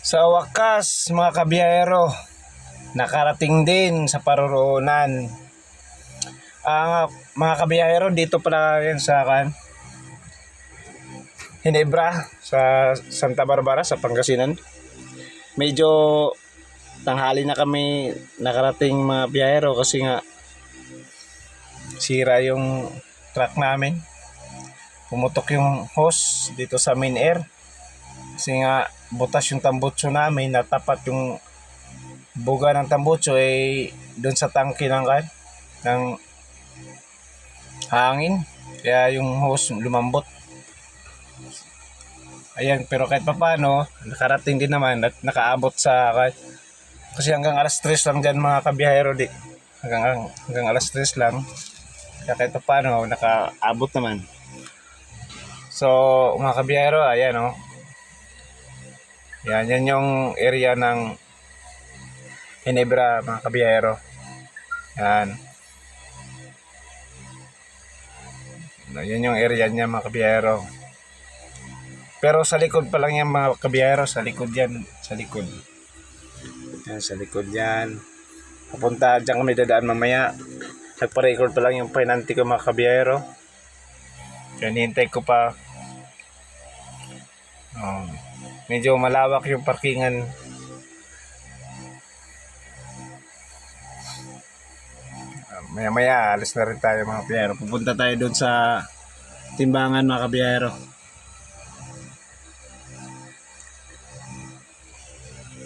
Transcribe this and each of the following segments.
Sa wakas mga kabiyahero, nakarating din sa paroroonan. Mga kabiyahero, dito pala yan sa Hinebra, sa Santa Barbara, sa Pangasinan. Medyo tanghali na kami nakarating mga biyahero kasi nga sira yung truck namin. Pumutok yung hose dito sa main air. Kasi nga butas yung tambutso namin, natapat yung buga ng tambutso doon sa tangke ng hangin. Kaya yung hose lumambot. Ayan, pero kahit pa paano, nakarating din naman at nakaabot kasi hanggang alas 3 lang dyan mga kabiyahero hanggang alas 3 lang. Kaya kahit pa paano, nakaabot naman. So, mga kabiyahero, ayan o. Yan yung area ng Hinebra mga kabiyahero. Yan. Yan yung area niya mga kabiyahero. Pero sa likod pa lang yan mga kabiyahero, sa likod yan, sa likod. Yan, sa likod yan. Papunta dyan kami dadaan mamaya. Nagpa-record pa lang yung pinanti ko mga kabiyahero. Yan, hintay ko pa. Medyo malawak yung parkingan. Maya alis na rin tayo mga kabiyahero. Pupunta tayo doon sa timbangan mga kabiyahero.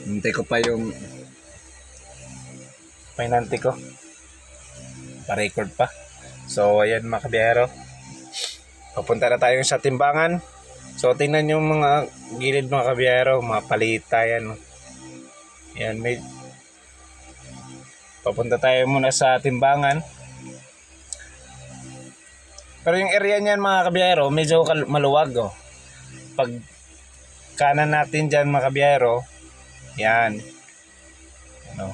Hintay ko pa yung pinanti ko. Pa-record pa. So ayan mga kabiyahero. Papunta na tayo sa timbangan. So tingnan yung mga gilid mga kabiyahero, mga palita yan. Yan, papunta tayo muna sa timbangan. Pero yung area niyan mga kabiyahero, medyo maluwag oh. Pag kanan natin diyan mga kabiyahero, yan. Ano?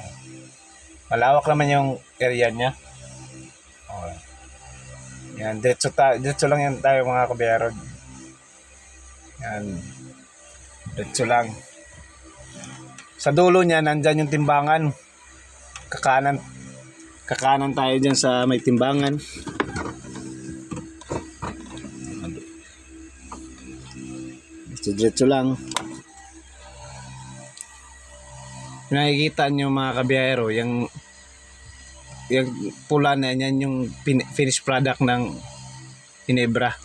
Malawak naman yung area niya. Oh. Yan, diretso lang yan tayo mga kabiyahero. Yan. Diretso lang. Sa dulo niya, nandyan yung timbangan. Kakanan tayo dyan sa may timbangan. Diretso lang. Nakikita nyo mga kabiyahero, yung pula na yan, yung finished product ng Hinebra.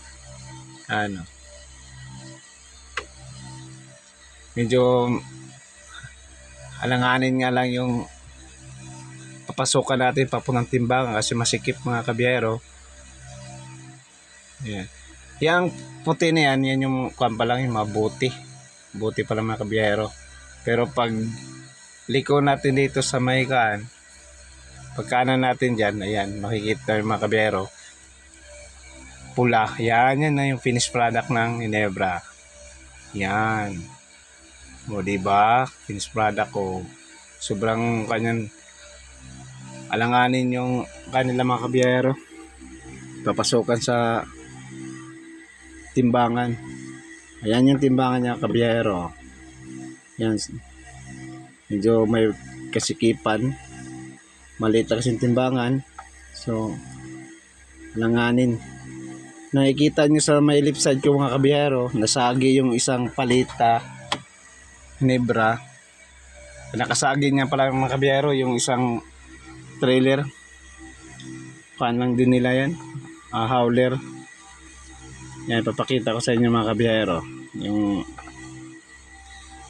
Medyo alanganin nga lang yung papasukan natin papuntang timbangan kasi masikip mga kabiyahero. Yan. Yang puti na yan yung pa lang yung mabuti. Buti pala mga kabiyahero. Pero pag liko natin dito sa may pagkanan natin dyan, ayan, makikita yung mga kabiyahero. Pula. Yan na yung finished product ng Hinebra. Yan. O diba? Finished product ko. Sobrang kanyang alanganin yung kanila mga kabiyahero. Papasukan sa timbangan. Ayan yung timbangan niya kabiyahero. Yan. Medyo may kasikipan. Maliit kasi yung timbangan. So, alanganin. Nakikita nyo sa may left side ko mga kabiyahero, nasagi yung isang palita Hinebra. Nakasagi niya pala mga kabiyahero yung isang trailer. Paan lang din nila yan. Hauler. Yan, papakita ko sa inyo mga kabiyahero. Yung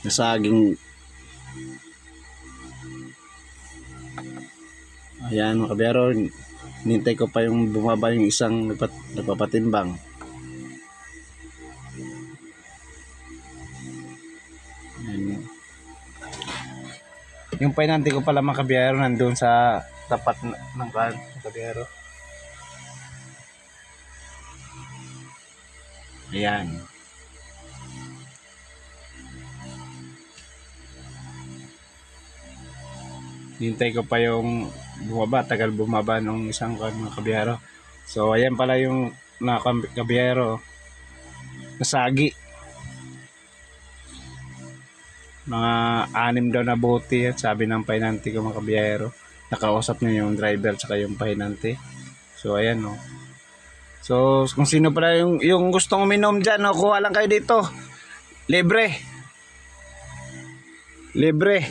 nasaging. Ayan mga kabiyahero. Nintay ko pa yung bumaba yung isang nagpapatimbang. Ayan. Yung pinanti ko pala mga kabiyahero nandun sa tapat ng kabiyahero. Ayan. Hintay ko pa yung tagal bumaba nung isang mga kabiyahero. So ayan pala yung mga kabiyahero, nasagi. Mga 6 daw na bote at sabi ng pahinante ko mga kabiyahero. Nakausap niya yung driver tsaka yung pahinante. So ayan no. So kung sino pala yung gustong uminom dyan, no, kuha lang kayo dito. Libre. Libre.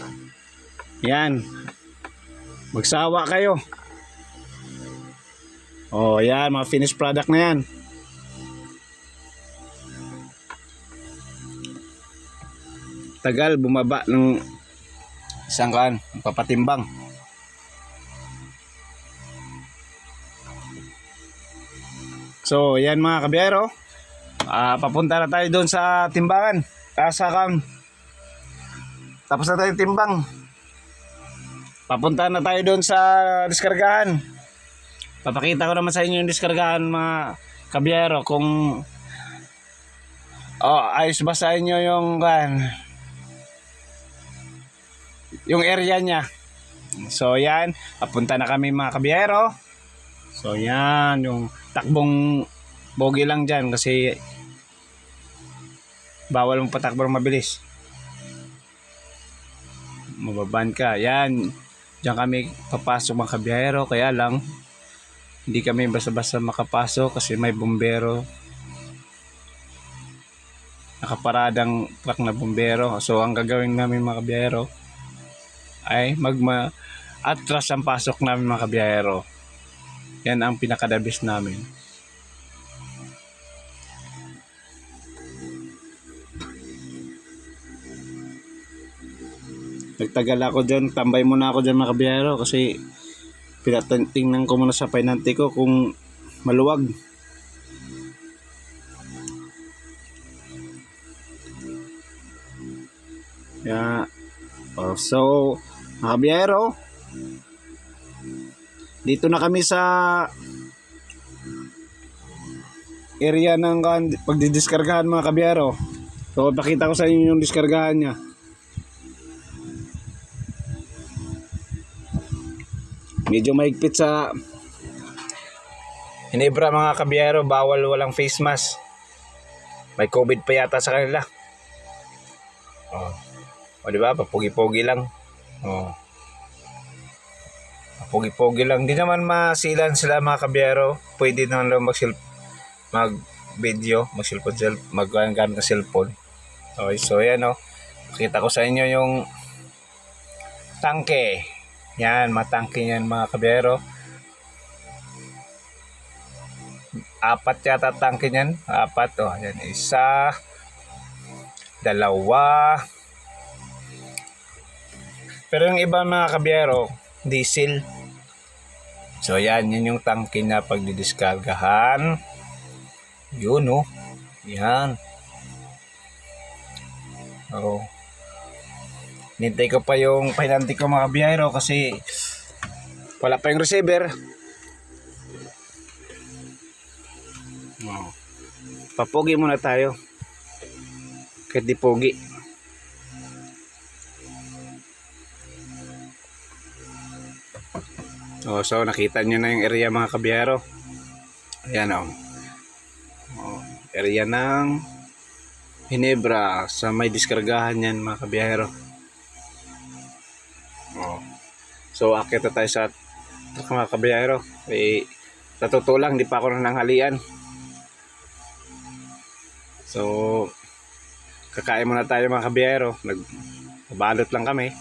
Yan. Magsawa kayo. Oh, yan, mga finished product na yan. Tagal bumaba ng isang kaan, papatimbang. So, yan mga kabiyero. Papunta na tayo doon sa timbangan. Tapos na tayo timbang. Papunta na tayo doon sa diskargahan. Papakita ko naman sa inyo yung diskargahan mga kabiyero kung ayos ba sa inyo yung area niya. So yan, papunta na kami mga kabiyero. So yan, yung takbong bogi lang dyan kasi bawal mong patakbo mabilis. Mababan ka. Yan, dyan kami papasok mga kabiyero, kaya lang hindi kami basta-basta makapasok kasi may bumbero, nakaparadang truck na bumbero. So ang gagawin namin mga kabiyero ay atras ang pasok namin mga kabiyero. Yan ang pinakadabis namin. Nagtagal ako dyan, tambay muna ako dyan mga kabiyero kasi pinatingnan ko muna sa pahinante ko kung maluwag. Yeah. So, mga kabiyero, dito na kami sa area ng pagdidiskargahan mga kabiyero. So, pakita ko sa inyo yung diskargahan niya. Medyo mahigpit sa Hinebra mga kabiyero, bawal walang face mask. May COVID pa yata sa kanila. O di ba? Papugi-pogi lang. Papugi-pogi lang. Di naman masilan sila mga kabiyero. Pwede naman lang mag-video, mag-gamit ng cellphone. Okay, so yan o. Pakita ko sa inyo yung tangke. Yan, matangke yan mga kabiyero. 4 yata tangke yan. 4. Yan, 1, 2. Pero yung iba mga kabiyero, diesel. So yan, yun yung tangke na pagdidiskargahan. Yun o. Yan. Nintay ko pa yung pahinante ko mga kabiyero kasi wala pa yung receiver. Papogi muna tayo kahit di pogi. So nakita nyo na yung area mga kabiyero. Ayan o. Area ng Hinebra sa may diskargahan yan mga kabiyero. So akit na tayo sa mga kabiyero. Natutulang, di pa ako nanghalian. So kakain muna tayo mga kabiyero. Nagbalot lang kami.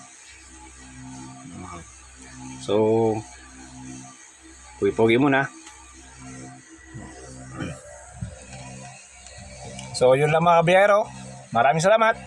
So pugi-pugi muna. So yun lang mga kabiyero. Maraming salamat.